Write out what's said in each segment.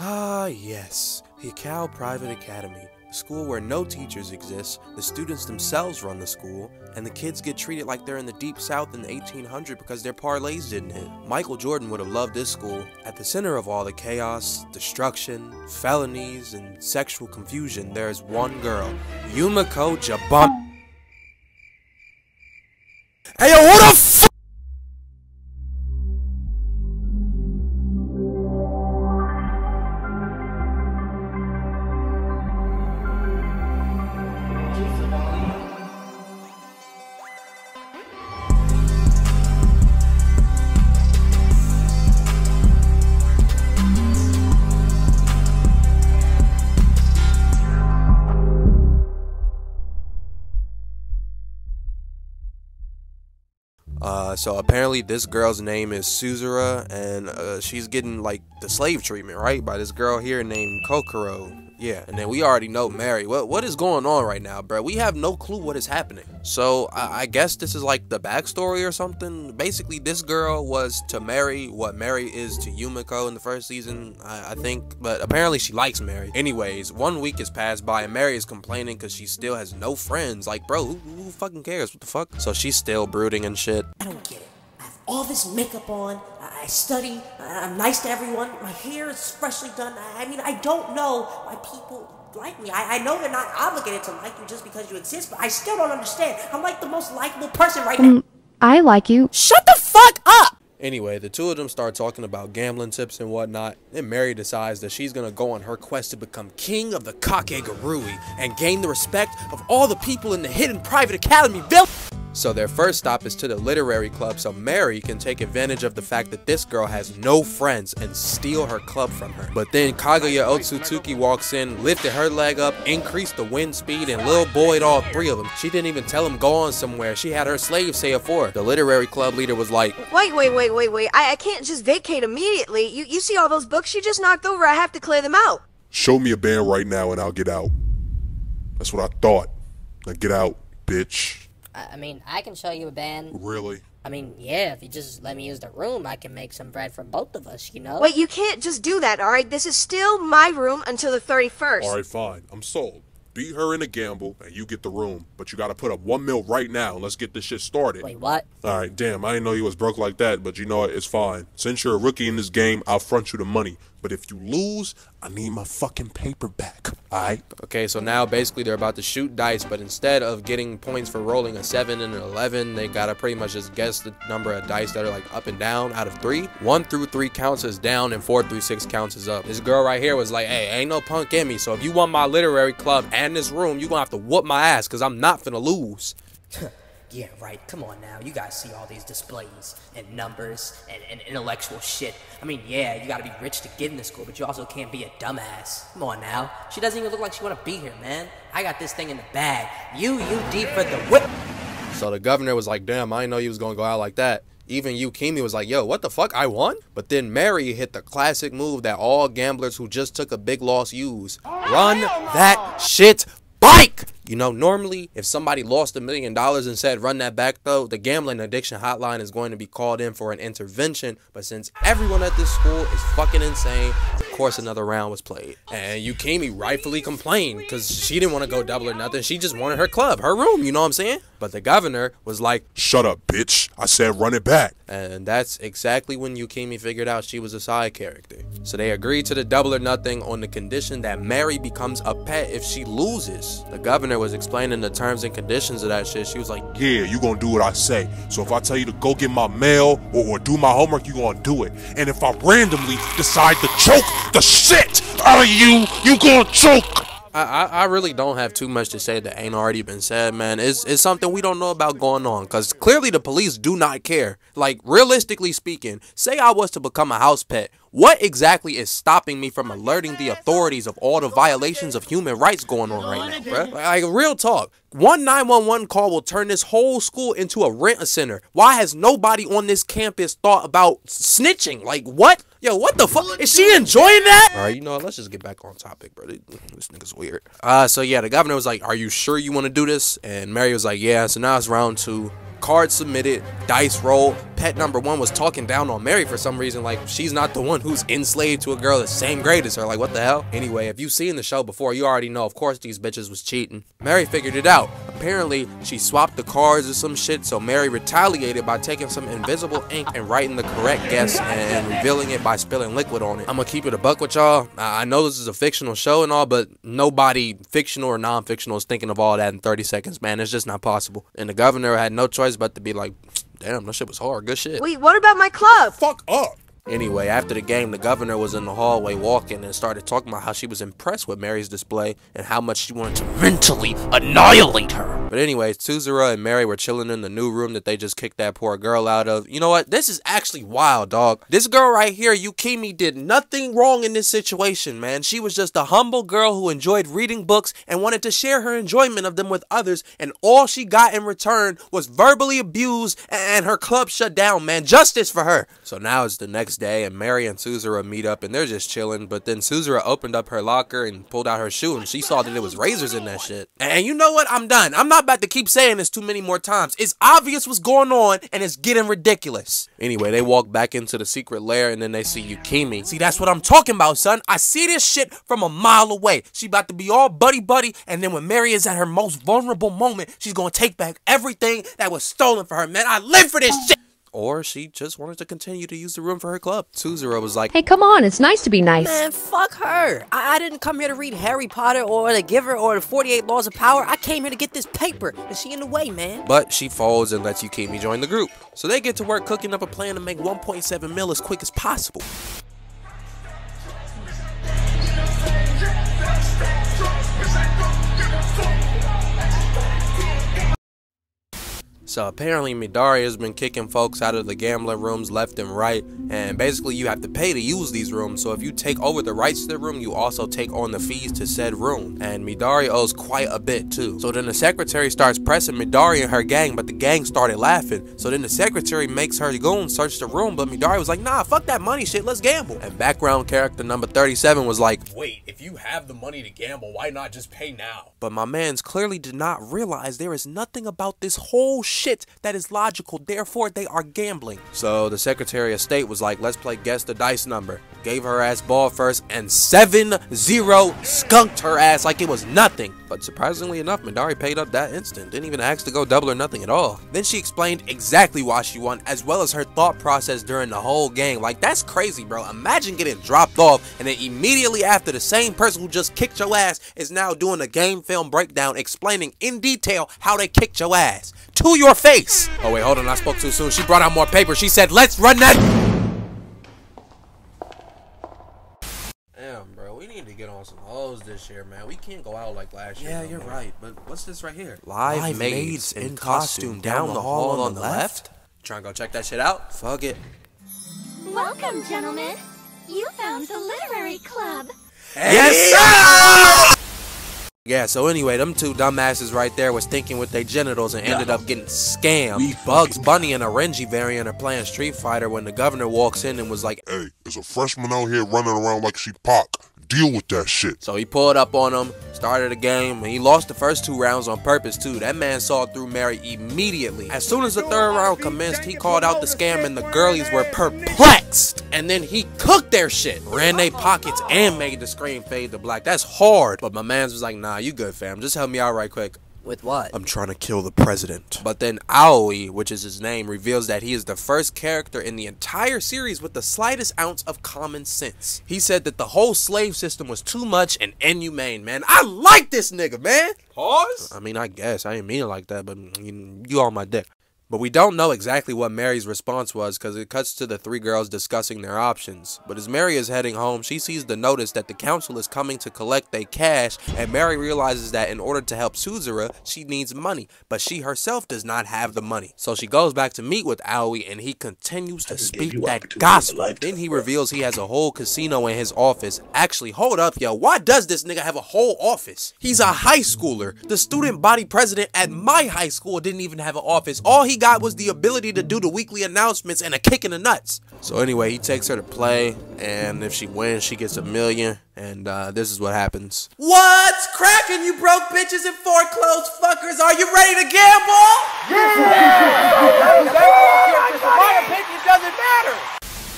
Ah, yes, the Cal Private Academy, a school where no teachers exist, the students themselves run the school, and the kids get treated like they're in the deep south in the 1800s because their parlays didn't hit. Michael Jordan would have loved this school. At the center of all the chaos, destruction, felonies, and sexual confusion, there is one girl, Yumiko Jabun. Hey yo, who the f- So apparently this girl's name is Suzura, and she's getting like the slave treatment, right, by this girl here named Kokoro. Yeah, and then we already know Mary. What is going on right now, bro? We have no clue what is happening. So I guess this is like the backstory or something. Basically, this girl was to Mary what Mary is to Yumiko in the first season, I think. But apparently she likes Mary. Anyways, 1 week has passed by and Mary is complaining because she still has no friends. Like, bro, who fucking cares? What the fuck? So she's still brooding and shit. I don't get it. I have all this makeup on, I study, I'm nice to everyone, my hair is freshly done. I mean, I don't know why people like me. I know they're not obligated to like you just because you exist, but I still don't understand. I'm like the most likable person right now. I like you. Shut the fuck up! Anyway, the two of them start talking about gambling tips and whatnot. Then Mary decides that she's gonna go on her quest to become king of the Kakegurui and gain the respect of all the people in the hidden private academy village. So their first stop is to the literary club so Mary can take advantage of the fact that this girl has no friends and steal her club from her. But then Kaguya Otsutsuki walks in, lifted her leg up, increased the wind speed, and little boyed all three of them. She didn't even tell him go on somewhere. She had her slave say it for her. The literary club leader was like, Wait. I can't just vacate immediately. You see all those books you just knocked over? I have to clear them out. Show me a band right now and I'll get out. That's what I thought. Now get out, bitch. I mean, I can show you a band. Really? I mean, yeah, if you just let me use the room, I can make some bread for both of us, you know? Wait, you can't just do that, alright? This is still my room until the 31st. Alright, fine. I'm sold. Beat her in a gamble and you get the room. But you gotta put up $1 million right now and let's get this shit started. Wait, what? Alright, damn, I didn't know you was broke like that, but you know what, it's fine. Since you're a rookie in this game, I'll front you the money. But if you lose, I need my fucking paper back, alright? okay, so now basically they're about to shoot dice, but instead of getting points for rolling a 7 and an 11, they gotta pretty much just guess the number of dice that are like up and down out of 3. 1 through 3 counts as down and 4 through 6 counts as up. This girl right here was like, hey, ain't no punk in me, so if you want my literary club and this room, you gonna have to whoop my ass, cause I'm not finna lose. Yeah, right. Come on now. You guys see all these displays and numbers and intellectual shit. I mean, yeah, you gotta be rich to get in this school, but you also can't be a dumbass. Come on now. She doesn't even look like she wanna be here, man. I got this thing in the bag. You deep for the whip. So the governor was like, damn, I didn't know you was gonna go out like that. Even Yukimi was like, yo, what the fuck, I won? But then Mary hit the classic move that all gamblers who just took a big loss use. Run that shit bike! You know, normally, if somebody lost $1 million and said run that back though, the gambling addiction hotline is going to be called in for an intervention. But since everyone at this school is fucking insane, of course another round was played. And Yukimi rightfully complained because she didn't want to go double or nothing. She just wanted her club, her room, you know what I'm saying? But the governor was like, shut up, bitch. I said run it back. And that's exactly when Yukimi figured out she was a side character. So they agreed to the double or nothing on the condition that Mary becomes a pet if she loses. The governor was explaining the terms and conditions of that shit. She was like, yeah, you gonna do what I say. So if I tell you to go get my mail or do my homework, you gonna do it. And if I randomly decide to choke the shit out of you, you gonna choke. I really don't have too much to say that ain't already been said, man. It's something we don't know about going on, because clearly the police do not care. Like, realistically speaking, say I was to become a house pet, what exactly is stopping me from alerting the authorities of all the violations of human rights going on right now, bruh? Like, real talk. One 911 call will turn this whole school into a rent-a-center. Why has nobody on this campus thought about snitching? Like, what? Yo, what the fuck? Is she enjoying that? All right, you know what? Let's just get back on topic, bro. This nigga's weird. So yeah, the governor was like, are you sure you want to do this? And Mary was like, yeah. So now it's round 2. Card submitted, dice roll. Pet number 1 was talking down on Mary for some reason, like she's not the one who's enslaved to a girl the same grade as her. Like, what the hell? Anyway, if you've seen the show before, you already know, of course, these bitches was cheating. Mary figured it out. Apparently, she swapped the cards or some shit, so Mary retaliated by taking some invisible ink and writing the correct guess and revealing it by spilling liquid on it. I'm gonna keep it a buck with y'all. I know this is a fictional show and all, but nobody, fictional or non-fictional, is thinking of all that in 30 seconds, man. It's just not possible. And the governor had no choice but to be like, damn, that shit was hard. Good shit. Wait, what about my club? Fuck up. Anyway, after the game, the governor was in the hallway walking and started talking about how she was impressed with Mary's display and how much she wanted to mentally annihilate her. But anyways, Tsuzura and Mary were chilling in the new room that they just kicked that poor girl out of. You know what? This is actually wild, dog. This girl right here, Yukimi, did nothing wrong in this situation, man. She was just a humble girl who enjoyed reading books and wanted to share her enjoyment of them with others, and all she got in return was verbally abused and her club shut down, man. Justice for her. So now it's the next day, and Mary and Tsuzura meet up and they're just chilling, but then Tsuzura opened up her locker and pulled out her shoe and she saw that it was razors in that shit. And you know what? I'm done. I'm not about to keep saying this too many more times. It's obvious what's going on and it's getting ridiculous. Anyway, they walk back into the secret lair and then they see Yukimi. See, that's what I'm talking about, son. I see this shit from a mile away. She about to be all buddy-buddy, and then when Mary is at her most vulnerable moment, she's gonna take back everything that was stolen from her, man. I live for this shit. Or she just wanted to continue to use the room for her club. Tsuzura was like, hey, come on, it's nice to be nice. Man, fuck her. I didn't come here to read Harry Potter or The Giver or the 48 Laws of Power. I came here to get this paper, and she in the way, man. But she folds and lets Yukimi join the group. So they get to work cooking up a plan to make 1.7 mil as quick as possible. So apparently Midori has been kicking folks out of the gambling rooms left and right, and basically you have to pay to use these rooms. So if you take over the rights to the room, you also take on the fees to said room, and Midori owes quite a bit too. So then the secretary starts pressing Midori and her gang, but the gang started laughing. So then the secretary makes her go and search the room, but Midori was like, nah, fuck that money shit, let's gamble. And background character number 37 was like, wait, if you have the money to gamble, why not just pay now? But my mans clearly did not realize there is nothing about this whole shit that is logical, therefore they are gambling. So the Secretary of State was like, let's play guess the dice number. Gave her ass ball first and 7-0 skunked her ass like it was nothing. But surprisingly enough, Midori paid up that instant. Didn't even ask to go double or nothing at all. Then she explained exactly why she won, as well as her thought process during the whole game. Like, that's crazy, bro. Imagine getting dropped off and then immediately after the same person who just kicked your ass is now doing a game film breakdown explaining in detail how they kicked your ass to your face. Oh wait, hold on, I spoke too soon. She brought out more paper. She said, let's run that. Damn, bro, we need to get on some hoes this year, man. We can't go out like last year. Yeah, you're right, but what's this right here? Live maids in costume down the hall on the left? Trying to go check that shit out? Fuck it. Welcome, gentlemen. You found the literary club. Yes, sir! Yeah, so anyway, them two dumbasses right there was thinking with their genitals and ended up getting scammed. Bugs Bunny and a Renji variant are playing Street Fighter when the governor walks in and was like, hey, there's a freshman out here running around like she Pac. Deal with that shit. So he pulled up on him, started the game, and he lost the first 2 rounds on purpose too. That man saw through Mary immediately. As soon as the 3rd round commenced, he called out the scam and the girlies were perplexed. And then he cooked their shit, ran their pockets, and made the screen fade to black. That's hard. But my mans was like, nah, you good, fam. Just help me out right quick. With what? I'm trying to kill the president. But then Aoi, which is his name, reveals that he is the first character in the entire series with the slightest ounce of common sense. He said that the whole slave system was too much and inhumane, man. I like this nigga, man. Pause? I mean, I guess. I didn't mean it like that, but you on my dick. But we don't know exactly what Mary's response was because it cuts to the 3 girls discussing their options. But as Mary is heading home, she sees the notice that the council is coming to collect their cash, and Mary realizes that in order to help Tsuzura, she needs money, but she herself does not have the money. So she goes back to meet with Aoi, and he continues to speak that gospel. Then he reveals he has a whole casino in his office. Actually, hold up, yo. Why does this nigga have a whole office? He's a high schooler. The student body president at my high school didn't even have an office. All he got was the ability to do the weekly announcements and a kick in the nuts. So anyway, he takes her to play, and if she wins, she gets $1 million, and this is what happens. What's cracking, you broke bitches and foreclosed fuckers? Are you ready to gamble? Yeah! My opinion doesn't matter.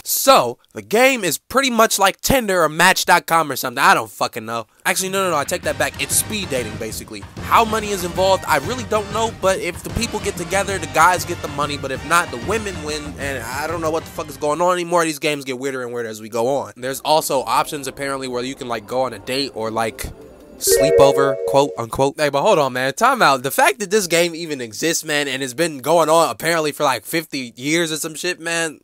So, the game is pretty much like Tinder or Match.com or something. I don't fucking know. Actually, no, I take that back. It's speed dating, basically. How money is involved, I really don't know. But if the people get together, the guys get the money. But if not, the women win. And I don't know what the fuck is going on anymore. These games get weirder and weirder as we go on. There's also options, apparently, where you can, like, go on a date or, like, sleepover, quote unquote. Hey, but hold on, man. Time out. The fact that this game even exists, man, and it's been going on apparently for, like, 50 years or some shit, man.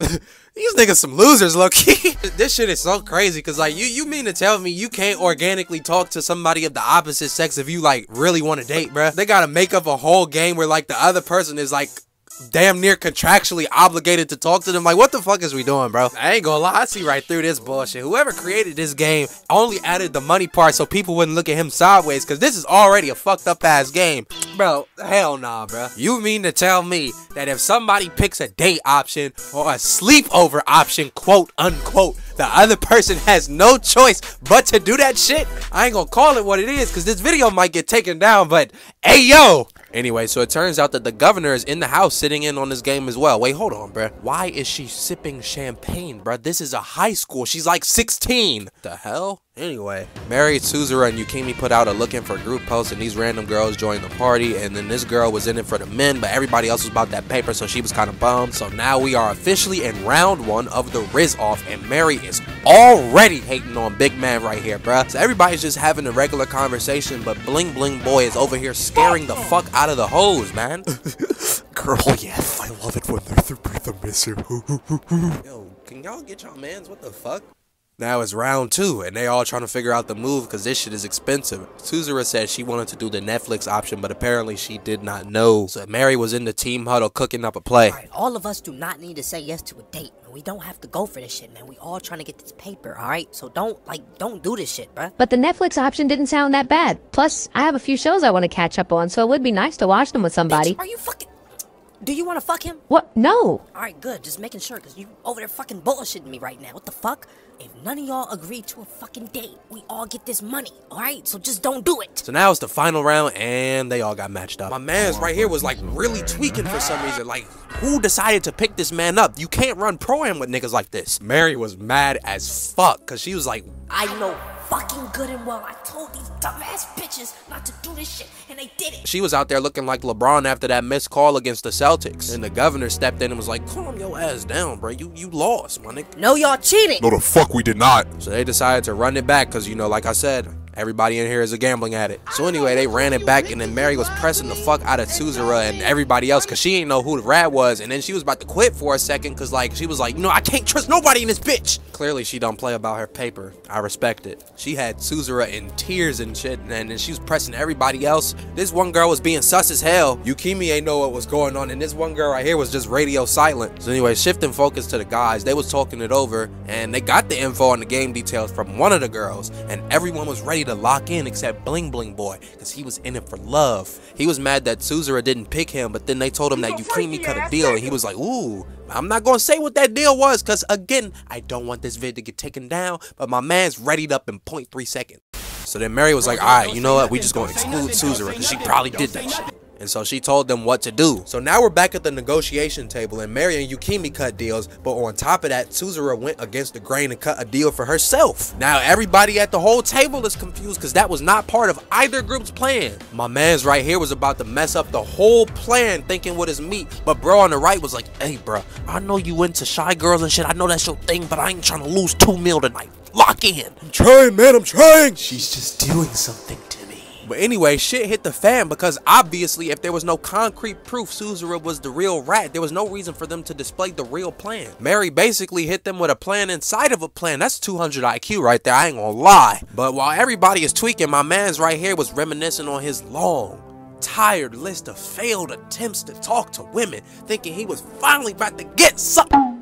These niggas some losers, low-key. This shit is so crazy, because, like, you mean to tell me you can't organically talk to somebody of the opposite sex if you, like, really want to date, bruh? They gotta make up a whole game where, like, the other person is, like, damn near contractually obligated to talk to them. Like, what the fuck is we doing, bro? I ain't gonna lie, I see right through this bullshit. Whoever created this game only added the money part so people wouldn't look at him sideways, because this is already a fucked up ass game. Bro, hell nah, bro. You mean to tell me that if somebody picks a date option or a sleepover option, quote unquote, the other person has no choice but to do that shit? I ain't gonna call it what it is, because this video might get taken down, but hey, yo! Anyway, so it turns out that the governor is in the house sitting in on this game as well. Wait, hold on, bruh. Why is she sipping champagne, bruh? This is a high school. She's like 16. The hell? Anyway, Mary, Tsuzura, and Yukimi put out a looking for group post, and these random girls joined the party, and then this girl was in it for the men, but everybody else was about that paper, so she was kind of bummed. So now we are officially in round 1 of the Riz Off, and Mary is already hating on Big Man right here, bruh. So everybody's just having a regular conversation, but Bling Bling Boy is over here scaring the fuck out of the hoes, man. Girl, yes. I love it when they're through the miser. Yo, can y'all get y'all mans? What the fuck? Now it's round 2, and they all trying to figure out the move because this shit is expensive. Tsuzura said she wanted to do the Netflix option, but apparently she did not know. So Mary was in the team huddle cooking up a play. Alright, all of us do not need to say yes to a date. We don't have to go for this shit, man. We all trying to get this paper, alright? So don't do this shit, bruh. But the Netflix option didn't sound that bad. Plus, I have a few shows I want to catch up on, so it would be nice to watch them with somebody. Bitch, are you fucking... Do you want to fuck him? What? No. Alright, good. Just making sure, because you over there fucking bullshitting me right now. What the fuck? If none of y'all agree to a fucking date, we all get this money, alright? So just don't do it. So now it's the final round, and they all got matched up. My man's right here was, like, really tweaking for some reason. Like, who decided to pick this man up? You can't run pro-am with niggas like this. Mary was mad as fuck, because she was like, I know fucking good and well I told these dumbass bitches not to do this shit, and they did it. She was out there looking like LeBron after that missed call against the Celtics. And the governor stepped in and was like, calm your ass down, bro. You lost, my nigga. No, y'all cheated. No, the fuck we did not. So they decided to run it back because, you know, like I said, everybody in here is a gambling addict. So anyway, they ran it back, and then Mary was pressing the fuck out of Tsuzura and everybody else because she didn't know who the rat was. And then she was about to quit for a second because, like, she was like, you know, I can't trust nobody in this bitch. Clearly, she don't play about her paper. I respect it. She had Tsuzura in tears and shit, and then she was pressing everybody else. This one girl was being sus as hell. Yukimi ain't know what was going on, and this one girl right here was just radio silent. So anyway, shifting focus to the guys, they was talking it over, and they got the info on the game details from one of the girls, and everyone was ready to lock in except Bling Bling Boy, because he was in it for love. He was mad that Tsuzura didn't pick him, but then they told him that Yukimi cut a deal, and he was like, ooh, I'm not gonna say what that deal was, because again, I don't want this vid to get taken down, but my man's readied up in 0.3 seconds. So then Mary was like, alright, you know what, we just gonna exclude Tsuzura, because she probably did that shit. And so she told them what to do. So now we're back at the negotiation table, and Mary and Yukimi cut deals, but on top of that, Tsuzura went against the grain and cut a deal for herself. Now everybody at the whole table is confused because that was not part of either group's plan. My man's right here was about to mess up the whole plan thinking with his meat, but bro on the right was like, hey bro, I know you into shy girls and shit, I know that's your thing, but I ain't trying to lose $2 million tonight. Lock in. I'm trying, man, I'm trying. She's just doing something to me. But anyway, shit hit the fan because obviously if there was no concrete proof Tsuzura was the real rat, there was no reason for them to display the real plan. Mary basically hit them with a plan inside of a plan. That's 200 IQ right there, I ain't gonna lie. But while everybody is tweaking, my man's right here was reminiscing on his long, tired list of failed attempts to talk to women, thinking he was finally about to get something.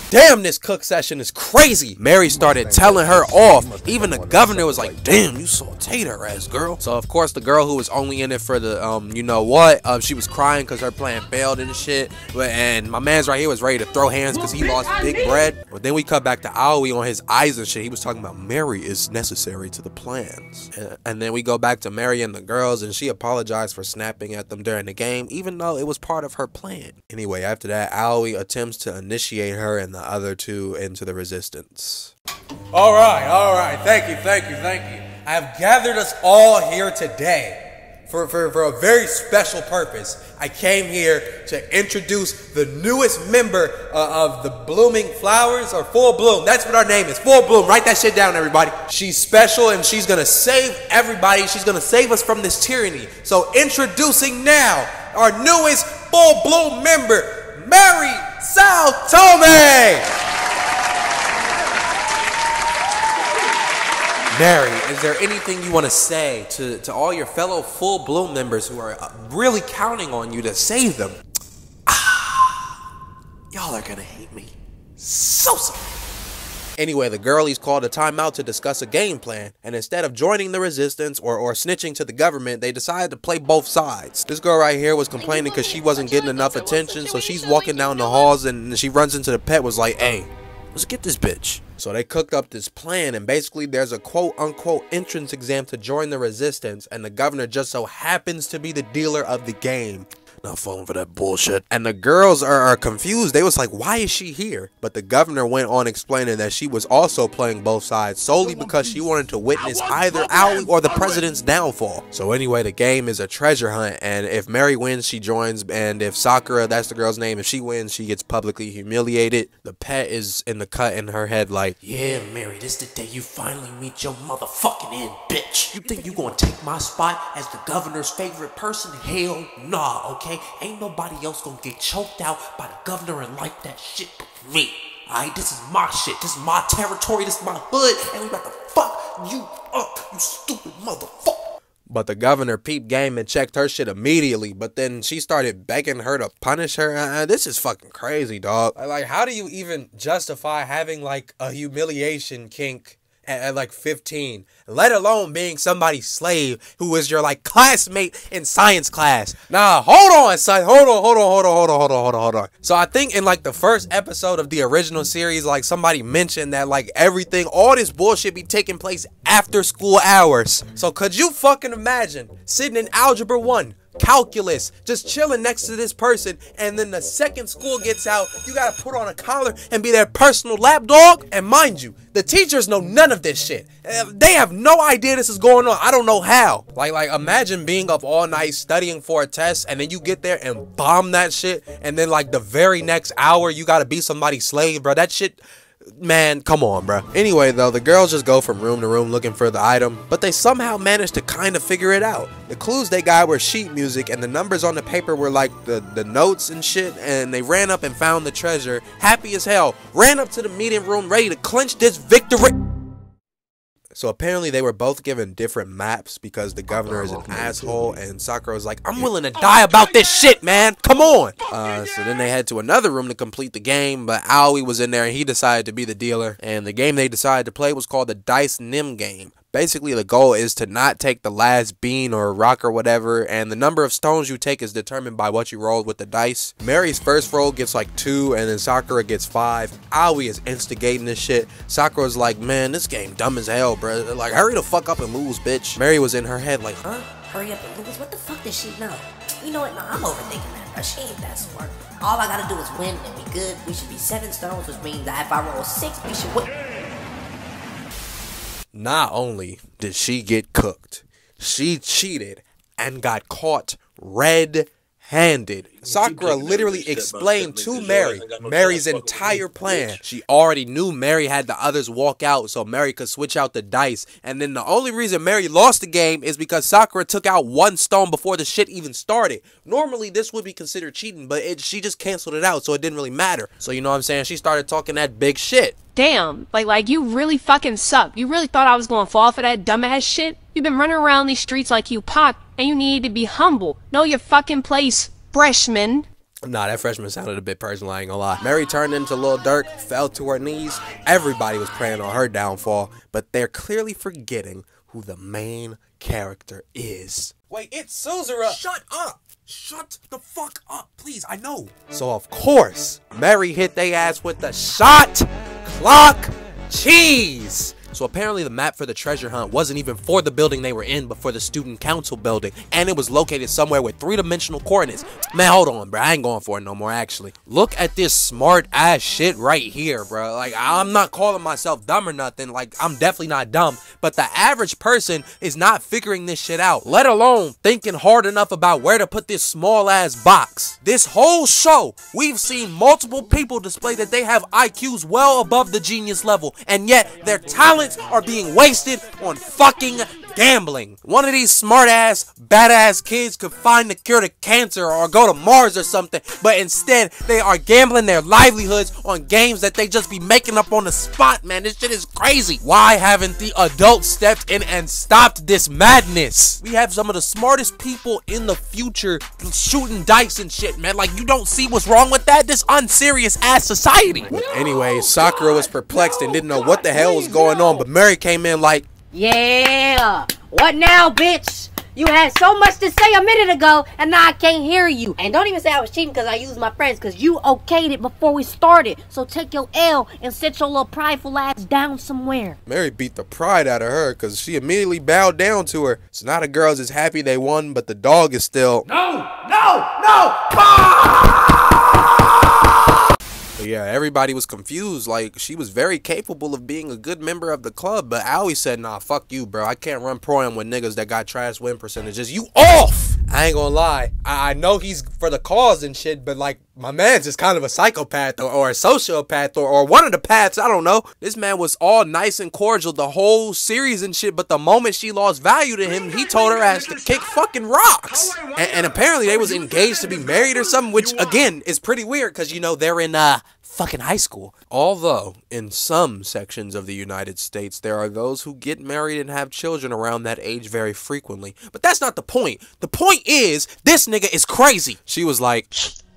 Damn, this cook session is crazy. Mary started telling her off. Even the governor was like, damn, you so potato ass girl. So of course the girl who was only in it for the you know what, she was crying because her plan failed and shit. And my man's right here was ready to throw hands because he lost big bread. But then we cut back to Aoi on his eyes and shit. He was talking about Mary is necessary to the plans. And then we go back to Mary and the girls, and she apologized for snapping at them during the game, even though it was part of her plan. Anyway, after that, Aoi attempts to initiate her and the other two into the resistance. All right. Thank you. I have gathered us all here today for a very special purpose. I came here to introduce the newest member of the Blooming Flowers, or Full Bloom. That's what our name is, Full Bloom. Write that shit down, everybody. She's special and she's gonna save everybody. She's gonna save us from this tyranny. So introducing now our newest Full Bloom member, Mary Sao Tome. Mary, is there anything you want to say to all your fellow Full Bloom members who are really counting on you to save them? Y'all are gonna hate me so. Anyway, the girlies called a timeout to discuss a game plan, and instead of joining the resistance or snitching to the government, they decided to play both sides. This girl right here was complaining because she wasn't getting enough attention, so she's walking down the halls and she runs into the pet, was like, hey, let's get this bitch. So they cooked up this plan, and basically there's a quote-unquote entrance exam to join the resistance, and the governor just so happens to be the dealer of the game. Not falling for that bullshit. And the girls are confused. They was like, why is she here? But the governor went on explaining that she was also playing both sides solely because she wanted to witness either Aoi or the president's downfall. So anyway, the game is a treasure hunt, and if Mary wins, she joins, and if Sakura, that's the girl's name, if she wins, she gets publicly humiliated. The pet is in the cut in her head like, yeah, Mary, this the day you finally meet your motherfucking end, bitch. You think you gonna take my spot as the governor's favorite person? Hell nah, okay? Ain't nobody else gonna get choked out by the governor and like that shit but me. Alright, this is my shit. This is my territory. This is my hood. And we about to fuck you up, you stupid motherfucker. But the governor peeped game and checked her shit immediately. But then she started begging her to punish her. This is fucking crazy, dog. Like, how do you even justify having like a humiliation kink at like 15, let alone being somebody's slave who is your like classmate in science class? Nah, hold on, son. Hold on. So I think in like the first episode of the original series, like somebody mentioned that like everything, all this bullshit be taking place after school hours. So could you fucking imagine sitting in Algebra 1, calculus, just chilling next to this person, and then the second school gets out, you gotta put on a collar and be their personal lapdog? And mind you, the teachers know none of this shit. They have no idea this is going on. I don't know how. Like imagine being up all night studying for a test, and then you get there and bomb that shit, and then like the very next hour you gotta be somebody's slave, bro. That shit, man, come on, bro. Anyway, though, the girls just go from room to room looking for the item, but they somehow managed to kind of figure it out. The clues they got were sheet music, and the numbers on the paper were like the notes and shit, and they ran up and found the treasure, happy as hell, ran up to the meeting room ready to clinch this victory. So apparently they were both given different maps because the governor is an asshole, and Sakura was like, I'm willing to die about this shit, man. Come on. So then they head to another room to complete the game, but Aoi was in there and he decided to be the dealer. And the game they decided to play was called the Dice Nim game. Basically, the goal is to not take the last bean or rock or whatever, and the number of stones you take is determined by what you rolled with the dice. Mary's first roll gets like 2, and then Sakura gets 5. Aoi is instigating this shit. Sakura's like, man, this game dumb as hell, bro. Like, hurry the fuck up and lose, bitch. Mary was in her head like, huh? Hurry up and lose? What the fuck does she know? You know what? No, I'm overthinking that, bro. She ain't that smart. All I gotta do is win and be good. We should be 7 stones, which means that if I roll 6, we should win. Not only did she get cooked, she cheated and got caught red-handed. Sakura literally explained to Mary Mary's entire plan. She already knew Mary had the others walk out so Mary could switch out the dice. And then the only reason Mary lost the game is because Sakura took out 1 stone before the shit even started. Normally this would be considered cheating, but she just canceled it out, so it didn't really matter. So you know what I'm saying? She started talking that big shit. Damn, like you really fucking suck. You really thought I was gonna fall for that dumbass shit? You've been running around these streets like you Pac, and you need to be humble. Know your fucking place, freshman. Nah, that freshman sounded a bit personal, I ain't gonna lie. Mary turned into Lil Durk, fell to her knees. Everybody was praying on her downfall, but they're clearly forgetting who the main character is. Wait, it's Suzura. Shut up! Shut the fuck up, please. I know. So of course, Mary hit they ass with the shot clock cheese. So apparently the map for the treasure hunt wasn't even for the building they were in, but for the student council building. And it was located somewhere with 3-dimensional coordinates. Man, hold on, bro. I ain't going for it no more, actually. Look at this smart ass shit right here, bro. Like, I'm not calling myself dumb or nothing. Like, I'm definitely not dumb. But the average person is not figuring this shit out, let alone thinking hard enough about where to put this small ass box. This whole show, we've seen multiple people display that they have IQs well above the genius level. And yet, their talent are being wasted on fucking gambling. One of these smart ass, badass kids could find the cure to cancer or go to Mars or something, but instead they are gambling their livelihoods on games that they just be making up on the spot, man. This shit is crazy. Why haven't the adults stepped in and stopped this madness? We have some of the smartest people in the future shooting dice and shit, man. Like, you don't see what's wrong with that? This unserious ass society. Anyway, Sakura was perplexed and didn't know what the hell was going on, but Mary came in like, yeah, what now, bitch? You had so much to say a minute ago, and now I can't hear you. And don't even say I was cheating because I used my friends, because you okayed it before we started. So take your L and sit your little prideful ass down somewhere. Mary beat the pride out of her because she immediately bowed down to her. So now the girls is happy they won, but the dog is still... No! But yeah, everybody was confused. Like, she was very capable of being a good member of the club, but Aoi said, nah, fuck you, bro. I can't run pro-am with niggas that got trash win percentages. You off! I ain't gonna lie. I know he's for the cause and shit, but like, my man's just kind of a psychopath or a sociopath or one of the paths. I don't know. This man was all nice and cordial the whole series and shit, but the moment she lost value to him, he told her ass to kick fucking rocks. And apparently they was engaged to be married or something, which again is pretty weird because, you know, they're in fucking high school. Although in some sections of the United States there are those who get married and have children around that age very frequently, but that's not the point. The point is, this nigga is crazy. She was like,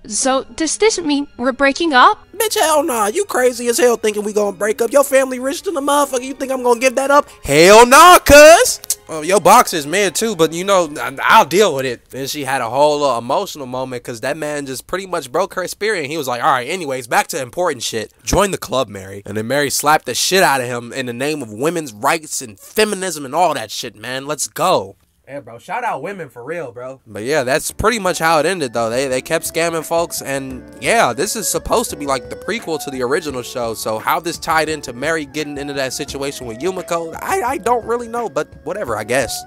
so does this mean we're breaking up? bitch, hell nah, you crazy as hell thinking we gonna break up. Your family rich than the motherfucker, you think I'm gonna give that up? Hell nah, cuz. Your boxer's mad too, but you know, I'll deal with it. Then she had a whole emotional moment because that man just pretty much broke her spirit. And he was like, all right, anyways, back to important shit. Join the club, Mary. And then Mary slapped the shit out of him in the name of women's rights and feminism and all that shit, man. Let's go. Yeah, bro, shout out women for real, bro. But yeah, that's pretty much how it ended, though. They kept scamming folks, and yeah, this is supposed to be like the prequel to the original show, so how this tied into Mary getting into that situation with Yumiko, I don't really know, but whatever, I guess.